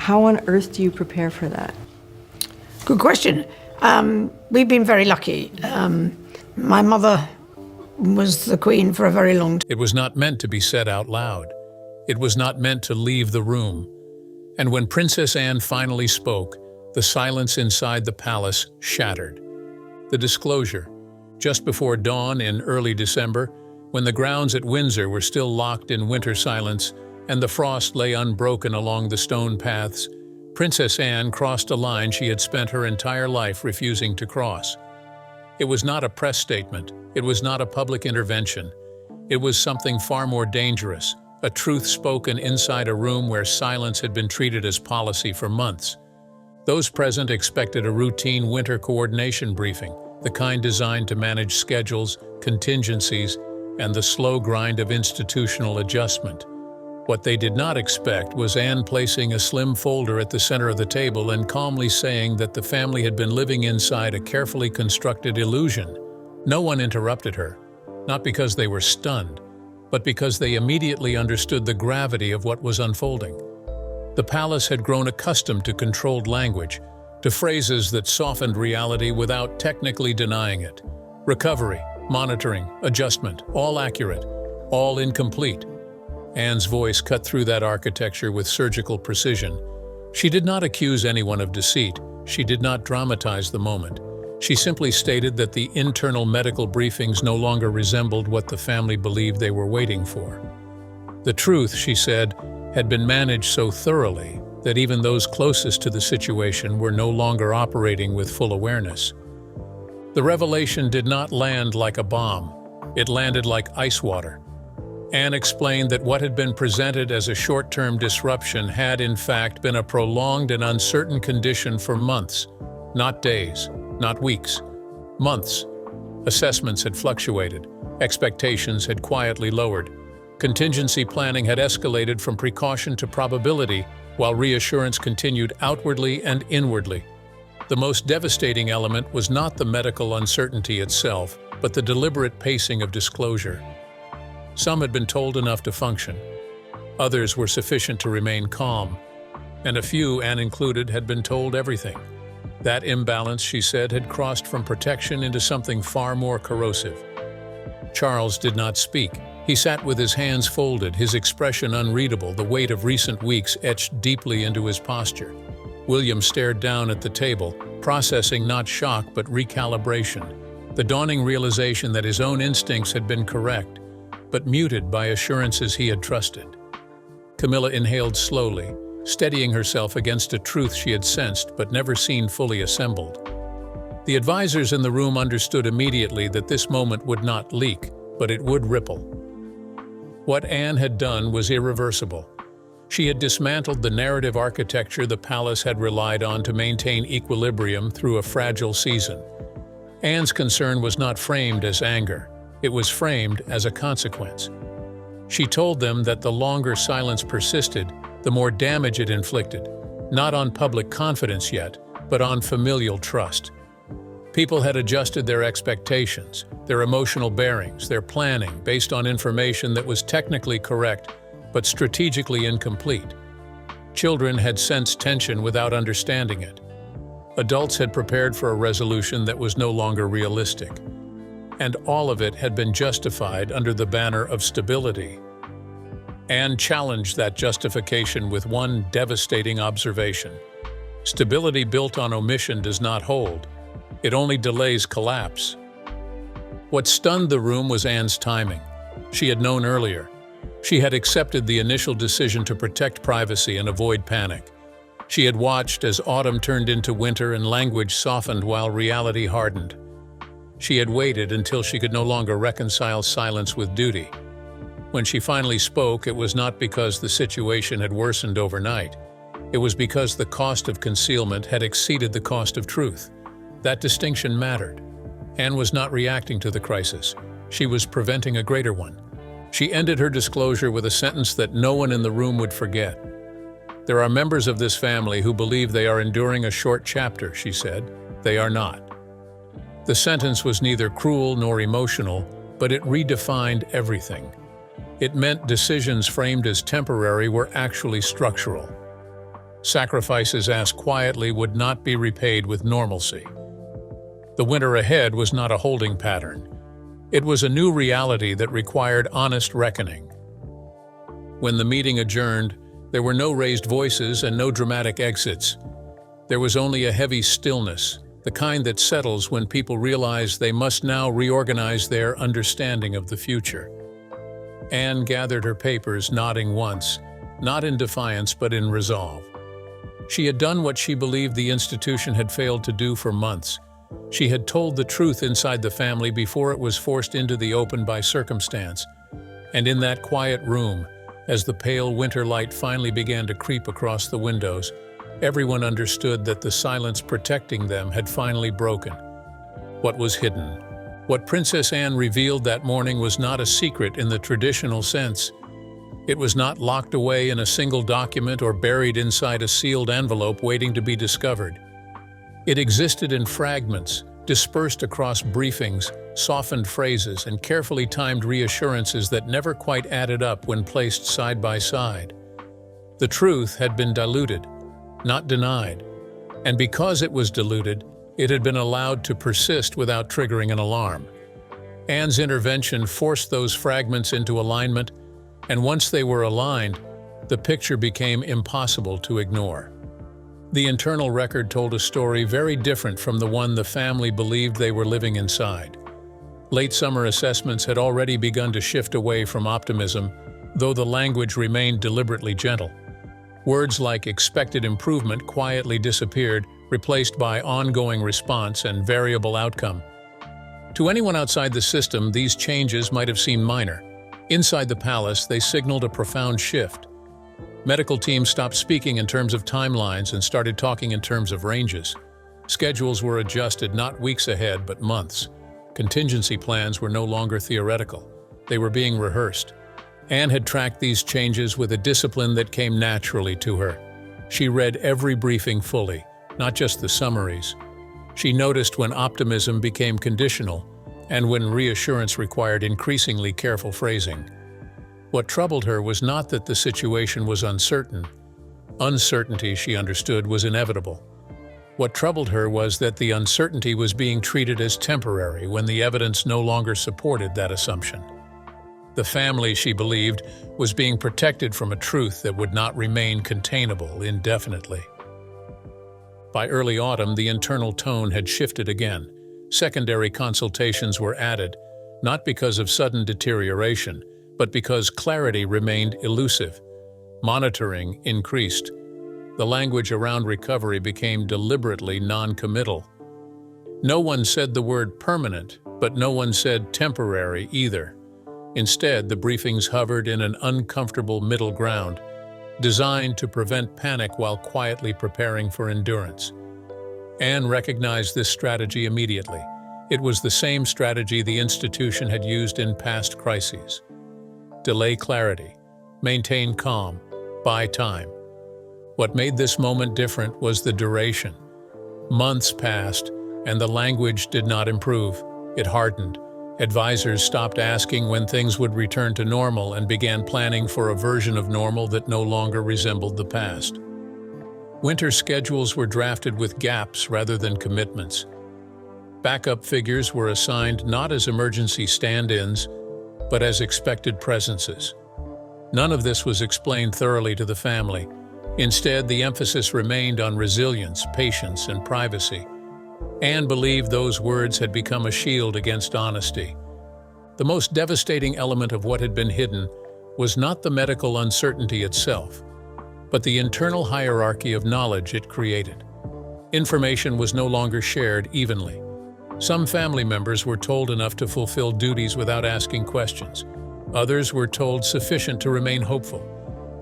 How on earth do you prepare for that? Good question. We've been very lucky. My mother was the queen for a very long time. It was not meant to be said out loud. It was not meant to leave the room. And when Princess Anne finally spoke, the silence inside the palace shattered. The disclosure, just before dawn in early December, when the grounds at Windsor were still locked in winter silence and the frost lay unbroken along the stone paths, Princess Anne crossed a line she had spent her entire life refusing to cross. It was not a press statement. It was not a public intervention. It was something far more dangerous, a truth spoken inside a room where silence had been treated as policy for months. Those present expected a routine winter coordination briefing, the kind designed to manage schedules, contingencies, and the slow grind of institutional adjustment. What they did not expect was Anne placing a slim folder at the center of the table and calmly saying that the family had been living inside a carefully constructed illusion. No one interrupted her, not because they were stunned, but because they immediately understood the gravity of what was unfolding. The palace had grown accustomed to controlled language, to phrases that softened reality without technically denying it. Recovery, monitoring, adjustment, all accurate, all incomplete. Anne's voice cut through that architecture with surgical precision. She did not accuse anyone of deceit. She did not dramatize the moment. She simply stated that the internal medical briefings no longer resembled what the family believed they were waiting for. The truth, she said, had been managed so thoroughly that even those closest to the situation were no longer operating with full awareness. The revelation did not land like a bomb. It landed like ice water. Anne explained that what had been presented as a short-term disruption had, in fact, been a prolonged and uncertain condition for months, not days, not weeks, months. Assessments had fluctuated, expectations had quietly lowered, contingency planning had escalated from precaution to probability, while reassurance continued outwardly and inwardly. The most devastating element was not the medical uncertainty itself, but the deliberate pacing of disclosure. Some had been told enough to function. Others were sufficient to remain calm. And a few, Anne included, had been told everything. That imbalance, she said, had crossed from protection into something far more corrosive. Charles did not speak. He sat with his hands folded, his expression unreadable, the weight of recent weeks etched deeply into his posture. William stared down at the table, processing not shock but recalibration, the dawning realization that his own instincts had been correct, but muted by assurances he had trusted. Camilla inhaled slowly, steadying herself against a truth she had sensed but never seen fully assembled. The advisors in the room understood immediately that this moment would not leak, but it would ripple. What Anne had done was irreversible. She had dismantled the narrative architecture the palace had relied on to maintain equilibrium through a fragile season. Anne's concern was not framed as anger. It was framed as a consequence. She told them that the longer silence persisted, the more damage it inflicted, not on public confidence yet, but on familial trust. People had adjusted their expectations, their emotional bearings, their planning based on information that was technically correct, but strategically incomplete. Children had sensed tension without understanding it. Adults had prepared for a resolution that was no longer realistic. And all of it had been justified under the banner of stability. Anne challenged that justification with one devastating observation. Stability built on omission does not hold. It only delays collapse. What stunned the room was Anne's timing. She had known earlier. She had accepted the initial decision to protect privacy and avoid panic. She had watched as autumn turned into winter and language softened while reality hardened. She had waited until she could no longer reconcile silence with duty. When she finally spoke, it was not because the situation had worsened overnight. It was because the cost of concealment had exceeded the cost of truth. That distinction mattered. Anne was not reacting to the crisis. She was preventing a greater one. She ended her disclosure with a sentence that no one in the room would forget. "There are members of this family who believe they are enduring a short chapter," she said. "They are not." The sentence was neither cruel nor emotional, but it redefined everything. It meant decisions framed as temporary were actually structural. Sacrifices asked quietly would not be repaid with normalcy. The winter ahead was not a holding pattern. It was a new reality that required honest reckoning. When the meeting adjourned, there were no raised voices and no dramatic exits. There was only a heavy stillness, the kind that settles when people realize they must now reorganize their understanding of the future. Anne gathered her papers, nodding once, not in defiance but in resolve. She had done what she believed the institution had failed to do for months. She had told the truth inside the family before it was forced into the open by circumstance. And in that quiet room, as the pale winter light finally began to creep across the windows, everyone understood that the silence protecting them had finally broken. What was hidden? What Princess Anne revealed that morning was not a secret in the traditional sense. It was not locked away in a single document or buried inside a sealed envelope waiting to be discovered. It existed in fragments, dispersed across briefings, softened phrases, and carefully timed reassurances that never quite added up when placed side by side. The truth had been diluted, not denied, and because it was diluted, it had been allowed to persist without triggering an alarm. Anne's intervention forced those fragments into alignment, and once they were aligned, the picture became impossible to ignore. The internal record told a story very different from the one the family believed they were living inside. Late summer assessments had already begun to shift away from optimism, though the language remained deliberately gentle. Words like expected improvement quietly disappeared, replaced by ongoing response and variable outcome. To anyone outside the system, these changes might have seemed minor. Inside the palace, they signaled a profound shift. Medical teams stopped speaking in terms of timelines and started talking in terms of ranges. Schedules were adjusted not weeks ahead, but months. Contingency plans were no longer theoretical. They were being rehearsed. Anne had tracked these changes with a discipline that came naturally to her. She read every briefing fully, not just the summaries. She noticed when optimism became conditional and when reassurance required increasingly careful phrasing. What troubled her was not that the situation was uncertain. Uncertainty, she understood, was inevitable. What troubled her was that the uncertainty was being treated as temporary when the evidence no longer supported that assumption. The family, she believed, was being protected from a truth that would not remain containable indefinitely. By early autumn, the internal tone had shifted again. Secondary consultations were added, not because of sudden deterioration, but because clarity remained elusive. Monitoring increased. The language around recovery became deliberately non-committal. No one said the word permanent, but no one said temporary either. Instead, the briefings hovered in an uncomfortable middle ground, designed to prevent panic while quietly preparing for endurance. Anne recognized this strategy immediately. It was the same strategy the institution had used in past crises. Delay clarity, maintain calm, buy time. What made this moment different was the duration. Months passed, and the language did not improve. It hardened. Advisors stopped asking when things would return to normal and began planning for a version of normal that no longer resembled the past. Winter schedules were drafted with gaps rather than commitments. Backup figures were assigned not as emergency stand-ins, but as expected presences. None of this was explained thoroughly to the family. Instead, the emphasis remained on resilience, patience, and privacy. Anne believed those words had become a shield against honesty. The most devastating element of what had been hidden was not the medical uncertainty itself, but the internal hierarchy of knowledge it created. Information was no longer shared evenly. Some family members were told enough to fulfill duties without asking questions. Others were told sufficient to remain hopeful.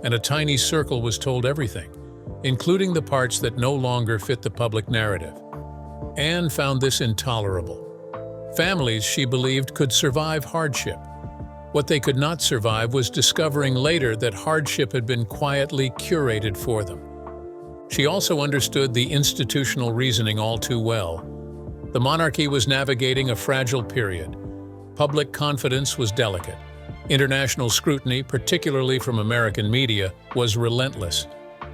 And a tiny circle was told everything, including the parts that no longer fit the public narrative. Anne found this intolerable. Families, she believed, could survive hardship. What they could not survive was discovering later that hardship had been quietly curated for them. She also understood the institutional reasoning all too well. The monarchy was navigating a fragile period. Public confidence was delicate. International scrutiny, particularly from American media, was relentless.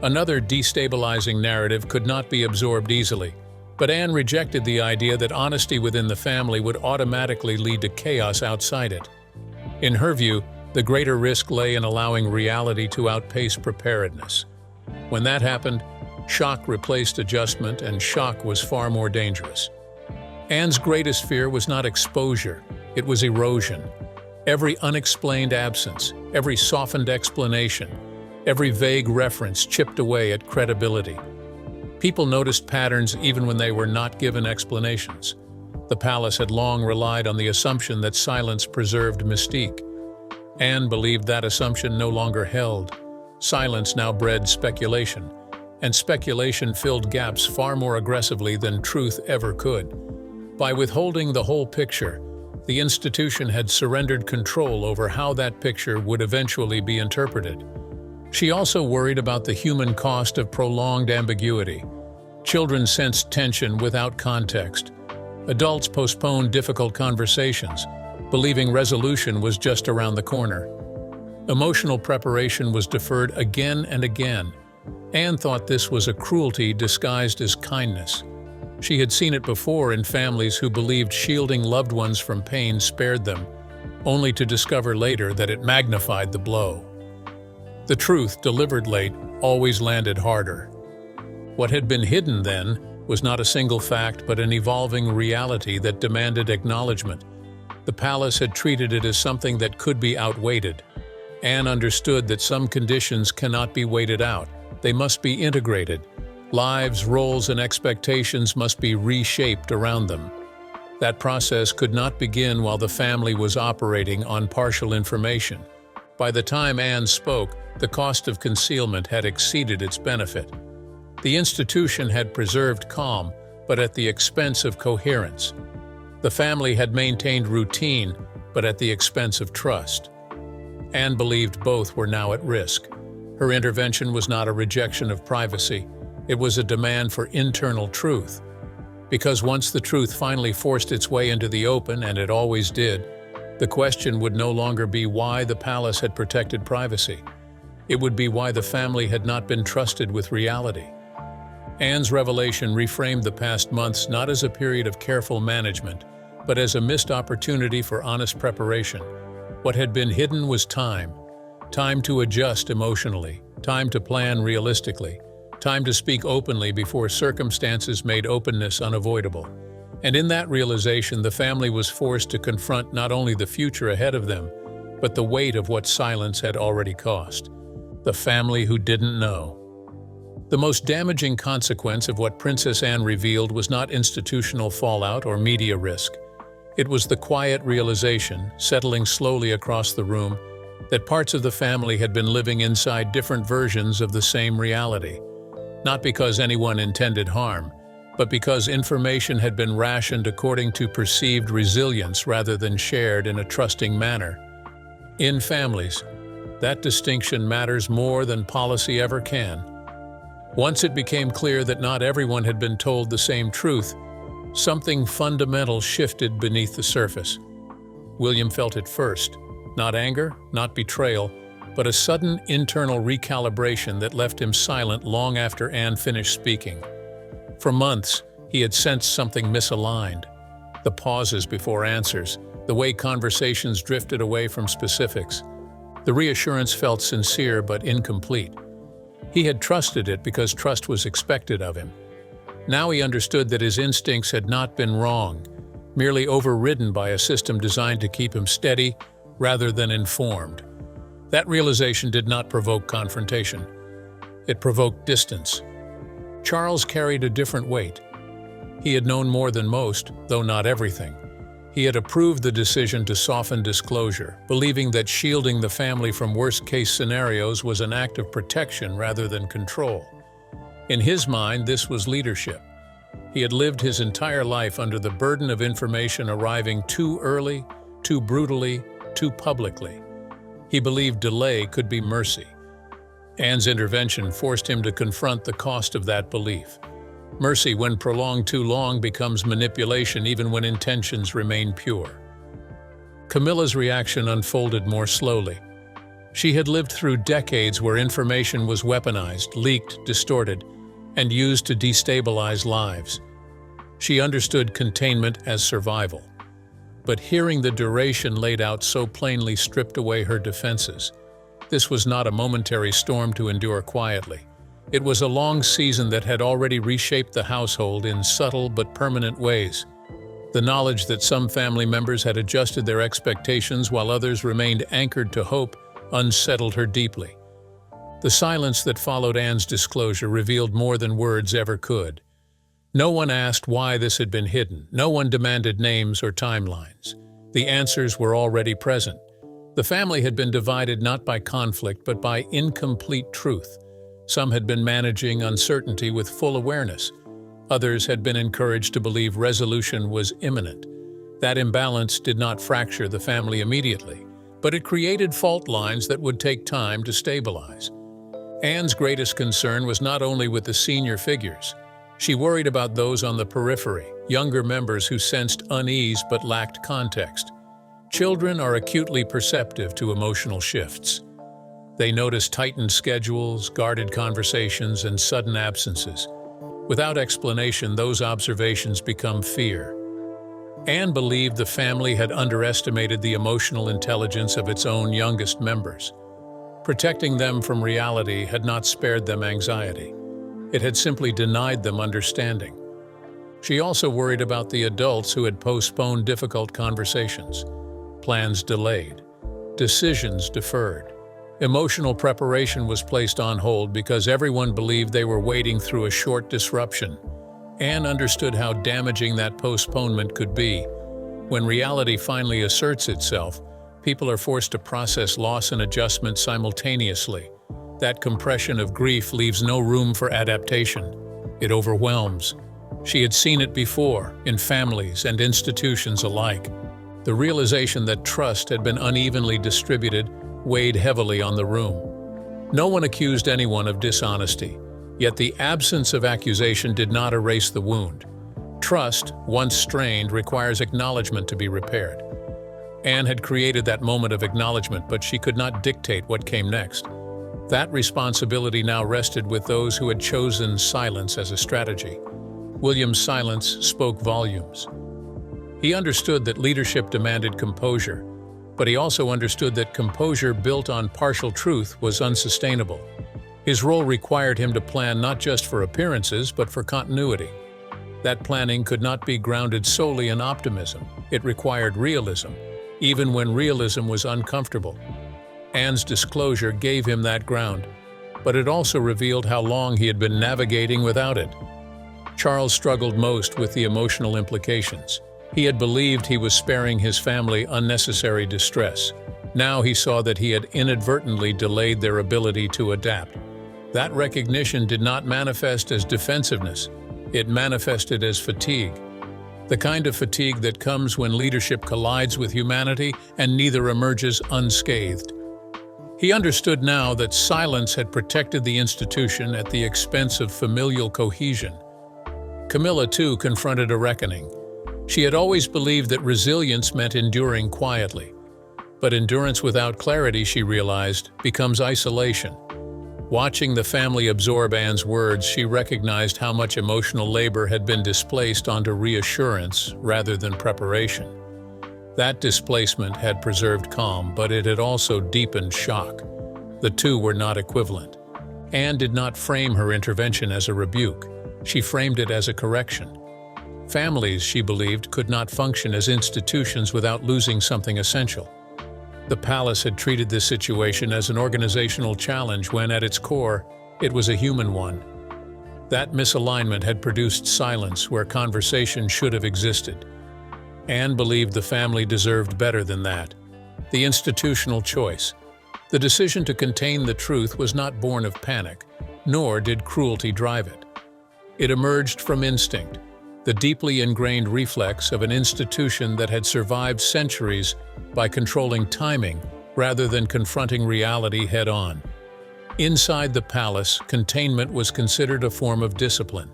Another destabilizing narrative could not be absorbed easily, but Anne rejected the idea that honesty within the family would automatically lead to chaos outside it. In her view, the greater risk lay in allowing reality to outpace preparedness. When that happened, shock replaced adjustment, and shock was far more dangerous. Anne's greatest fear was not exposure, it was erosion. Every unexplained absence, every softened explanation, every vague reference chipped away at credibility. People noticed patterns even when they were not given explanations. The palace had long relied on the assumption that silence preserved mystique. Anne believed that assumption no longer held. Silence now bred speculation, and speculation filled gaps far more aggressively than truth ever could. By withholding the whole picture, the institution had surrendered control over how that picture would eventually be interpreted. She also worried about the human cost of prolonged ambiguity. Children sensed tension without context. Adults postponed difficult conversations, believing resolution was just around the corner. Emotional preparation was deferred again and again. Anne thought this was a cruelty disguised as kindness. She had seen it before in families who believed shielding loved ones from pain spared them, only to discover later that it magnified the blow. The truth, delivered late, always landed harder. What had been hidden then was not a single fact but an evolving reality that demanded acknowledgement. The palace had treated it as something that could be outweighted. Anne understood that some conditions cannot be waited out. They must be integrated. Lives, roles, and expectations must be reshaped around them. That process could not begin while the family was operating on partial information. By the time Anne spoke, the cost of concealment had exceeded its benefit. The institution had preserved calm, but at the expense of coherence. The family had maintained routine, but at the expense of trust. Anne believed both were now at risk. Her intervention was not a rejection of privacy. It was a demand for internal truth. Because once the truth finally forced its way into the open, and it always did, the question would no longer be why the palace had protected privacy. It would be why the family had not been trusted with reality. Anne's revelation reframed the past months not as a period of careful management, but as a missed opportunity for honest preparation. What had been hidden was time. Time to adjust emotionally, time to plan realistically, time to speak openly before circumstances made openness unavoidable. And in that realization, the family was forced to confront not only the future ahead of them, but the weight of what silence had already cost. The family who didn't know. The most damaging consequence of what Princess Anne revealed was not institutional fallout or media risk. It was the quiet realization, settling slowly across the room, that parts of the family had been living inside different versions of the same reality. Not because anyone intended harm, but because information had been rationed according to perceived resilience rather than shared in a trusting manner. In families, that distinction matters more than policy ever can. Once it became clear that not everyone had been told the same truth, something fundamental shifted beneath the surface. William felt it first. Not anger, not betrayal, but a sudden internal recalibration that left him silent long after Anne finished speaking. For months, he had sensed something misaligned. The pauses before answers, the way conversations drifted away from specifics. The reassurance felt sincere but incomplete. He had trusted it because trust was expected of him. Now he understood that his instincts had not been wrong, merely overridden by a system designed to keep him steady rather than informed. That realization did not provoke confrontation. It provoked distance. Charles carried a different weight. He had known more than most, though not everything. He had approved the decision to soften disclosure, believing that shielding the family from worst-case scenarios was an act of protection rather than control. In his mind, this was leadership. He had lived his entire life under the burden of information arriving too early, too brutally, too publicly. He believed delay could be mercy. Anne's intervention forced him to confront the cost of that belief. Mercy, when prolonged too long, becomes manipulation even when intentions remain pure. Camilla's reaction unfolded more slowly. She had lived through decades where information was weaponized, leaked, distorted, and used to destabilize lives. She understood containment as survival. But hearing the duration laid out so plainly stripped away her defenses. This was not a momentary storm to endure quietly. It was a long season that had already reshaped the household in subtle but permanent ways. The knowledge that some family members had adjusted their expectations while others remained anchored to hope unsettled her deeply. The silence that followed Anne's disclosure revealed more than words ever could. No one asked why this had been hidden. No one demanded names or timelines. The answers were already present. The family had been divided not by conflict but by incomplete truth. Some had been managing uncertainty with full awareness. Others had been encouraged to believe resolution was imminent. That imbalance did not fracture the family immediately, but it created fault lines that would take time to stabilize. Anne's greatest concern was not only with the senior figures. She worried about those on the periphery, younger members who sensed unease but lacked context. Children are acutely perceptive to emotional shifts. They notice tightened schedules, guarded conversations, and sudden absences. Without explanation, those observations become fear. Anne believed the family had underestimated the emotional intelligence of its own youngest members. Protecting them from reality had not spared them anxiety. It had simply denied them understanding. She also worried about the adults who had postponed difficult conversations. Plans delayed. Decisions deferred. Emotional preparation was placed on hold because everyone believed they were wading through a short disruption. Anne understood how damaging that postponement could be. When reality finally asserts itself, people are forced to process loss and adjustment simultaneously. That compression of grief leaves no room for adaptation. It overwhelms. She had seen it before, in families and institutions alike. The realization that trust had been unevenly distributed weighed heavily on the room. No one accused anyone of dishonesty, yet the absence of accusation did not erase the wound. Trust, once strained, requires acknowledgement to be repaired. Anne had created that moment of acknowledgement, but she could not dictate what came next. That responsibility now rested with those who had chosen silence as a strategy. William's silence spoke volumes. He understood that leadership demanded composure, but he also understood that composure built on partial truth was unsustainable. His role required him to plan not just for appearances, but for continuity. That planning could not be grounded solely in optimism. It required realism, even when realism was uncomfortable. Anne's disclosure gave him that ground, but it also revealed how long he had been navigating without it. Charles struggled most with the emotional implications. He had believed he was sparing his family unnecessary distress. Now he saw that he had inadvertently delayed their ability to adapt. That recognition did not manifest as defensiveness. It manifested as fatigue. The kind of fatigue that comes when leadership collides with humanity and neither emerges unscathed. He understood now that silence had protected the institution at the expense of familial cohesion. Camilla, too, confronted a reckoning. She had always believed that resilience meant enduring quietly. But endurance without clarity, she realized, becomes isolation. Watching the family absorb Anne's words, she recognized how much emotional labor had been displaced onto reassurance rather than preparation. That displacement had preserved calm, but it had also deepened shock. The two were not equivalent. Anne did not frame her intervention as a rebuke. She framed it as a correction. Families, she believed, could not function as institutions without losing something essential. The palace had treated this situation as an organizational challenge when, at its core, it was a human one. That misalignment had produced silence where conversation should have existed. Anne believed the family deserved better than that. The institutional choice. The decision to contain the truth was not born of panic, nor did cruelty drive it. It emerged from instinct, the deeply ingrained reflex of an institution that had survived centuries by controlling timing rather than confronting reality head-on. Inside the palace, containment was considered a form of discipline.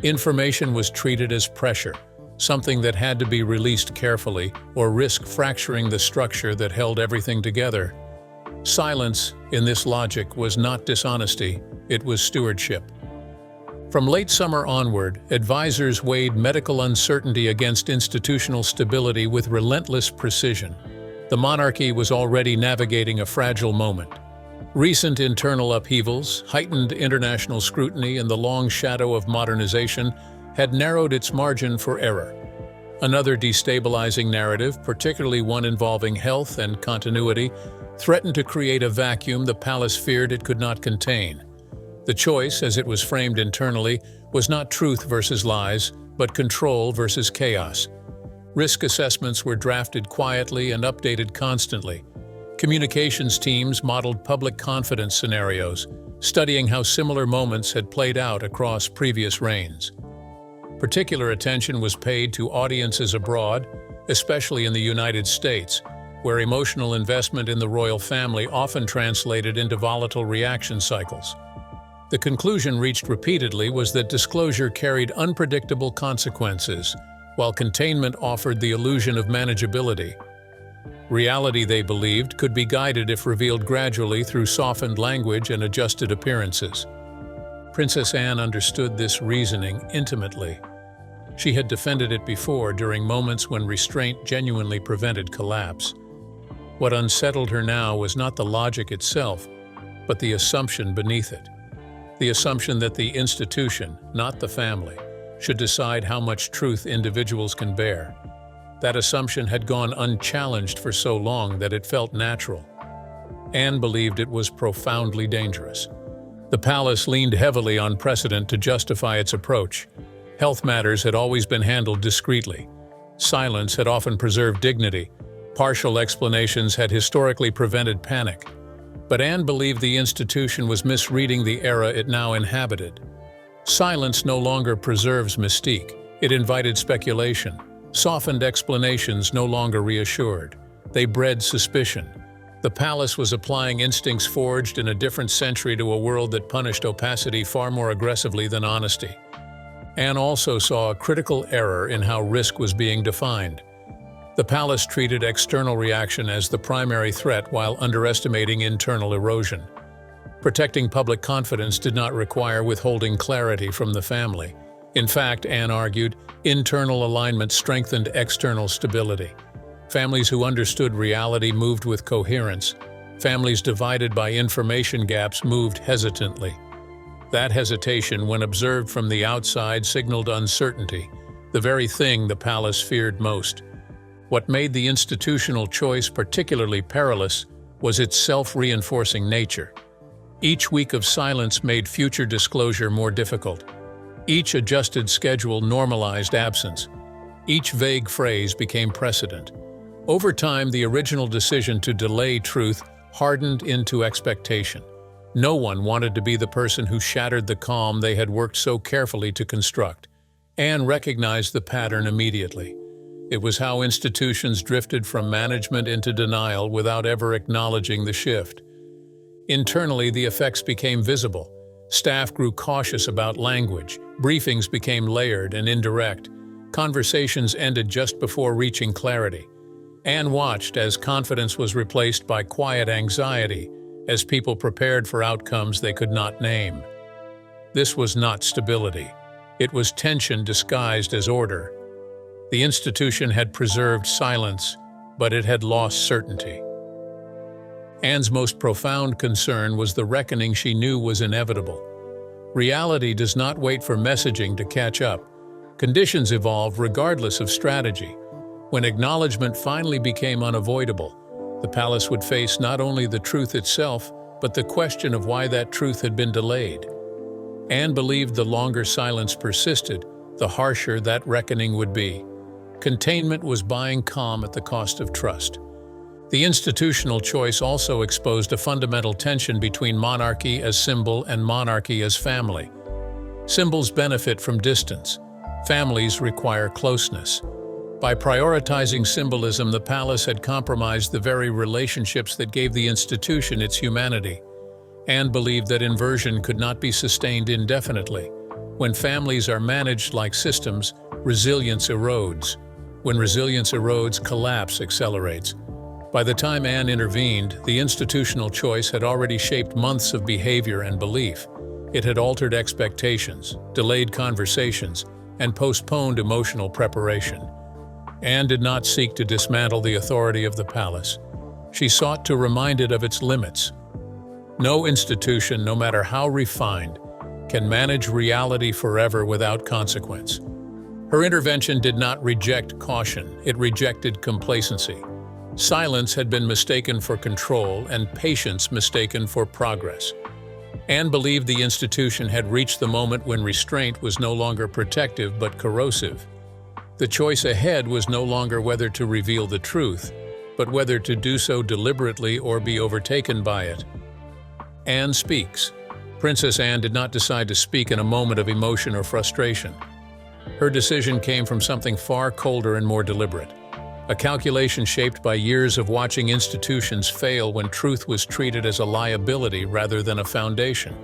Information was treated as pressure, something that had to be released carefully or risk fracturing the structure that held everything together. Silence, in this logic, was not dishonesty, it was stewardship. From late summer onward, advisors weighed medical uncertainty against institutional stability with relentless precision. The monarchy was already navigating a fragile moment. Recent internal upheavals, heightened international scrutiny, and the long shadow of modernization had narrowed its margin for error. Another destabilizing narrative, particularly one involving health and continuity, threatened to create a vacuum the palace feared it could not contain. The choice, as it was framed internally, was not truth versus lies, but control versus chaos. Risk assessments were drafted quietly and updated constantly. Communications teams modeled public confidence scenarios, studying how similar moments had played out across previous reigns. Particular attention was paid to audiences abroad, especially in the United States, where emotional investment in the royal family often translated into volatile reaction cycles. The conclusion reached repeatedly was that disclosure carried unpredictable consequences, while containment offered the illusion of manageability. Reality, they believed, could be guided if revealed gradually through softened language and adjusted appearances. Princess Anne understood this reasoning intimately. She had defended it before during moments when restraint genuinely prevented collapse. What unsettled her now was not the logic itself, but the assumption beneath it. The assumption that the institution, not the family, should decide how much truth individuals can bear. That assumption had gone unchallenged for so long that it felt natural. Anne believed it was profoundly dangerous. The palace leaned heavily on precedent to justify its approach. Health matters had always been handled discreetly. Silence had often preserved dignity. Partial explanations had historically prevented panic. But Anne believed the institution was misreading the era it now inhabited. Silence no longer preserves mystique. It invited speculation. Softened explanations no longer reassured. They bred suspicion. The palace was applying instincts forged in a different century to a world that punished opacity far more aggressively than honesty. Anne also saw a critical error in how risk was being defined. The palace treated external reaction as the primary threat while underestimating internal erosion. Protecting public confidence did not require withholding clarity from the family. In fact, Anne argued, internal alignment strengthened external stability. Families who understood reality moved with coherence. Families divided by information gaps moved hesitantly. That hesitation, when observed from the outside, signaled uncertainty, the very thing the palace feared most. What made the institutional choice particularly perilous was its self-reinforcing nature. Each week of silence made future disclosure more difficult. Each adjusted schedule normalized absence. Each vague phrase became precedent. Over time, the original decision to delay truth hardened into expectation. No one wanted to be the person who shattered the calm they had worked so carefully to construct. Anne recognized the pattern immediately. It was how institutions drifted from management into denial without ever acknowledging the shift. Internally, the effects became visible. Staff grew cautious about language. Briefings became layered and indirect. Conversations ended just before reaching clarity. Anne watched as confidence was replaced by quiet anxiety, as people prepared for outcomes they could not name. This was not stability. It was tension disguised as order. The institution had preserved silence, but it had lost certainty. Anne's most profound concern was the reckoning she knew was inevitable. Reality does not wait for messaging to catch up. Conditions evolve regardless of strategy. When acknowledgement finally became unavoidable, the palace would face not only the truth itself, but the question of why that truth had been delayed. Anne believed the longer silence persisted, the harsher that reckoning would be. Containment was buying calm at the cost of trust. The institutional choice also exposed a fundamental tension between monarchy as symbol and monarchy as family. Symbols benefit from distance. Families require closeness. By prioritizing symbolism, the palace had compromised the very relationships that gave the institution its humanity. Anne believed that inversion could not be sustained indefinitely. When families are managed like systems, resilience erodes. When resilience erodes, collapse accelerates. By the time Anne intervened, the institutional choice had already shaped months of behavior and belief. It had altered expectations, delayed conversations, and postponed emotional preparation. Anne did not seek to dismantle the authority of the palace. She sought to remind it of its limits. No institution, no matter how refined, can manage reality forever without consequence. Her intervention did not reject caution, it rejected complacency. Silence had been mistaken for control and patience mistaken for progress. Anne believed the institution had reached the moment when restraint was no longer protective but corrosive. The choice ahead was no longer whether to reveal the truth, but whether to do so deliberately or be overtaken by it. Anne speaks. Princess Anne did not decide to speak in a moment of emotion or frustration. Her decision came from something far colder and more deliberate. A calculation shaped by years of watching institutions fail when truth was treated as a liability rather than a foundation.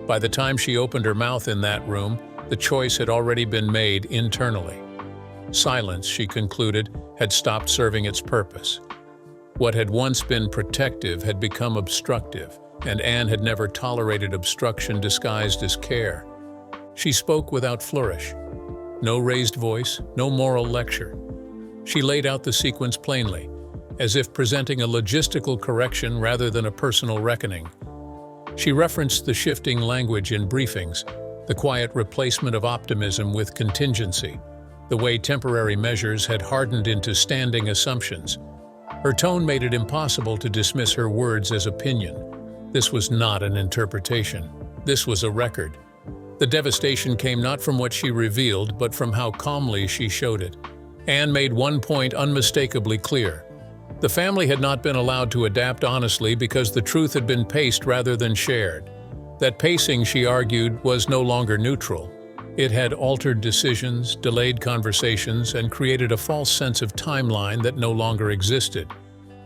By the time she opened her mouth in that room, the choice had already been made internally. Silence, she concluded, had stopped serving its purpose. What had once been protective had become obstructive, and Anne had never tolerated obstruction disguised as care. She spoke without flourish. No raised voice, no moral lecture. She laid out the sequence plainly, as if presenting a logistical correction rather than a personal reckoning. She referenced the shifting language in briefings, the quiet replacement of optimism with contingency, the way temporary measures had hardened into standing assumptions. Her tone made it impossible to dismiss her words as opinion. This was not an interpretation. This was a record. The devastation came not from what she revealed, but from how calmly she showed it. Anne made one point unmistakably clear. The family had not been allowed to adapt honestly because the truth had been paced rather than shared. That pacing, she argued, was no longer neutral. It had altered decisions, delayed conversations, and created a false sense of timeline that no longer existed.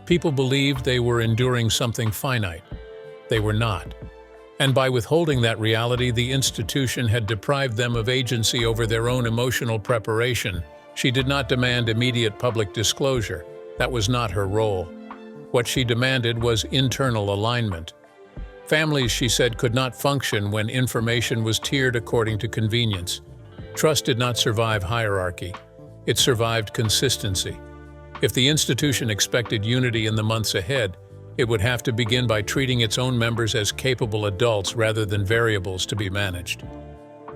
People believed they were enduring something finite. They were not. And by withholding that reality, the institution had deprived them of agency over their own emotional preparation. She did not demand immediate public disclosure. That was not her role. What she demanded was internal alignment. Families, she said, could not function when information was tiered according to convenience. Trust did not survive hierarchy. It survived consistency. If the institution expected unity in the months ahead, it would have to begin by treating its own members as capable adults rather than variables to be managed.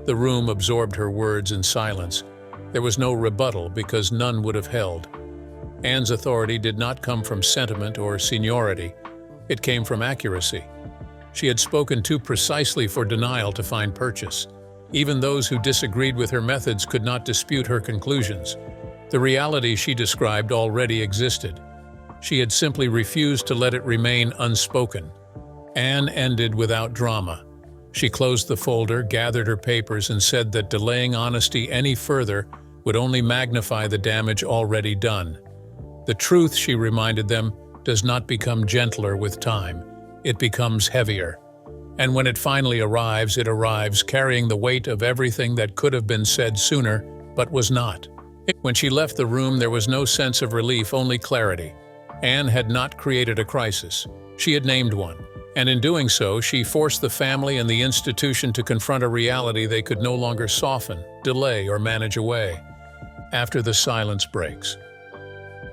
The room absorbed her words in silence. There was no rebuttal because none would have held. Anne's authority did not come from sentiment or seniority. It came from accuracy. She had spoken too precisely for denial to find purchase. Even those who disagreed with her methods could not dispute her conclusions. The reality she described already existed. She had simply refused to let it remain unspoken. Anne ended without drama. She closed the folder, gathered her papers, and said that delaying honesty any further would only magnify the damage already done. The truth, she reminded them, does not become gentler with time. It becomes heavier. And when it finally arrives, it arrives carrying the weight of everything that could have been said sooner, but was not. When she left the room, there was no sense of relief, only clarity. Anne had not created a crisis. She had named one. And in doing so, she forced the family and the institution to confront a reality they could no longer soften, delay, or manage away. After the silence breaks.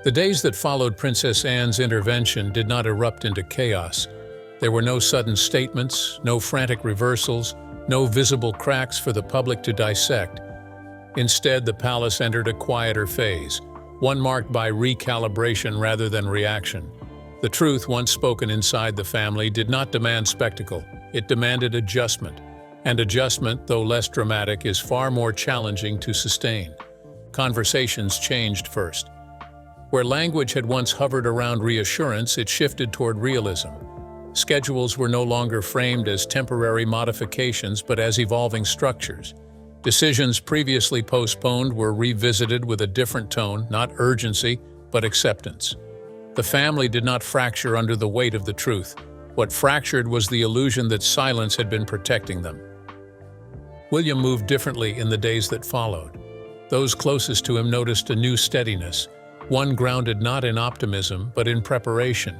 The days that followed Princess Anne's intervention did not erupt into chaos. There were no sudden statements, no frantic reversals, no visible cracks for the public to dissect. Instead, the palace entered a quieter phase, one marked by recalibration rather than reaction. The truth, once spoken inside the family, did not demand spectacle. It demanded adjustment. And adjustment, though less dramatic, is far more challenging to sustain. Conversations changed first. Where language had once hovered around reassurance, it shifted toward realism. Schedules were no longer framed as temporary modifications, but as evolving structures. Decisions previously postponed were revisited with a different tone, not urgency, but acceptance. The family did not fracture under the weight of the truth. What fractured was the illusion that silence had been protecting them. William moved differently in the days that followed. Those closest to him noticed a new steadiness. one grounded not in optimism but in preparation.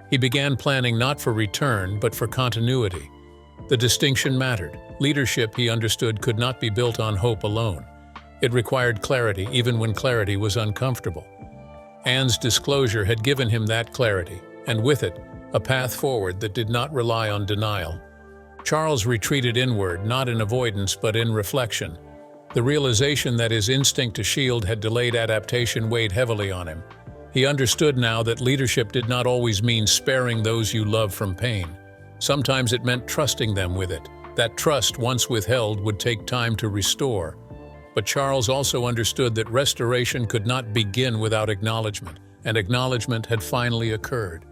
He began planning not for return but for continuity. The distinction mattered. Leadership, he understood, could not be built on hope alone. It required clarity, even when clarity was uncomfortable. Anne's disclosure had given him that clarity, and with it, a path forward that did not rely on denial. Charles retreated inward, not in avoidance but in reflection. The realization that his instinct to shield had delayed adaptation weighed heavily on him. He understood now that leadership did not always mean sparing those you love from pain. Sometimes it meant trusting them with it. That trust, once withheld, would take time to restore. But Charles also understood that restoration could not begin without acknowledgement, and acknowledgement had finally occurred.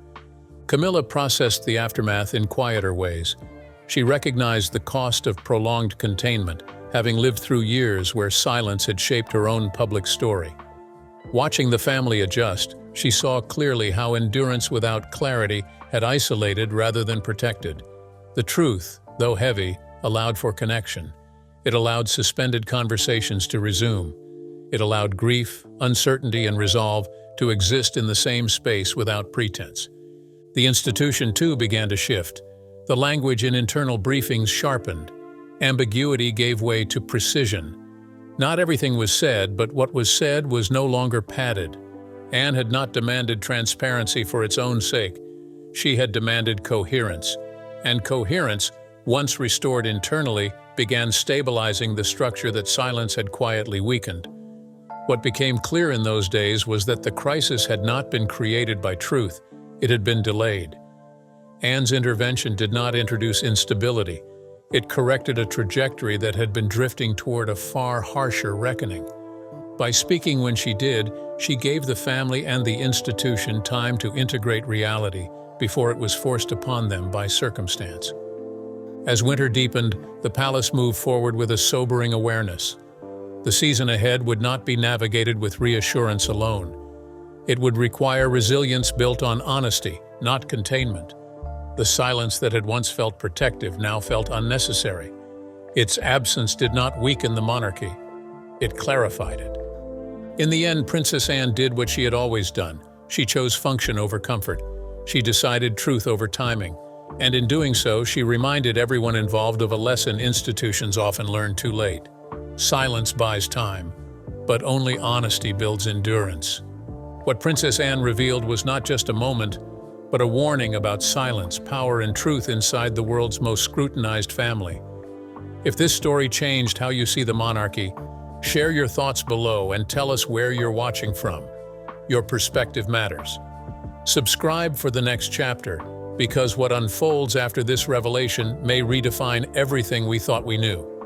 Camilla processed the aftermath in quieter ways. She recognized the cost of prolonged containment, having lived through years where silence had shaped her own public story. Watching the family adjust, she saw clearly how endurance without clarity had isolated rather than protected. The truth, though heavy, allowed for connection. It allowed suspended conversations to resume. It allowed grief, uncertainty, and resolve to exist in the same space without pretense. The institution, too, began to shift. The language in internal briefings sharpened. Ambiguity gave way to precision. Not everything was said, but what was said was no longer padded. Anne had not demanded transparency for its own sake. She had demanded coherence. And coherence, once restored internally, began stabilizing the structure that silence had quietly weakened. What became clear in those days was that the crisis had not been created by truth, it had been delayed. Anne's intervention did not introduce instability. It corrected a trajectory that had been drifting toward a far harsher reckoning. By speaking when she did, she gave the family and the institution time to integrate reality before it was forced upon them by circumstance. As winter deepened, the palace moved forward with a sobering awareness. The season ahead would not be navigated with reassurance alone. It would require resilience built on honesty, not containment. The silence that had once felt protective now felt unnecessary. Its absence did not weaken the monarchy. It clarified it. In the end, Princess Anne did what she had always done. She chose function over comfort. She decided truth over timing. And in doing so, she reminded everyone involved of a lesson institutions often learn too late. Silence buys time, but only honesty builds endurance. What Princess Anne revealed was not just a moment, but a warning about silence, power, and truth inside the world's most scrutinized family. If this story changed how you see the monarchy, share your thoughts below and tell us where you're watching from. Your perspective matters. Subscribe for the next chapter, because what unfolds after this revelation may redefine everything we thought we knew.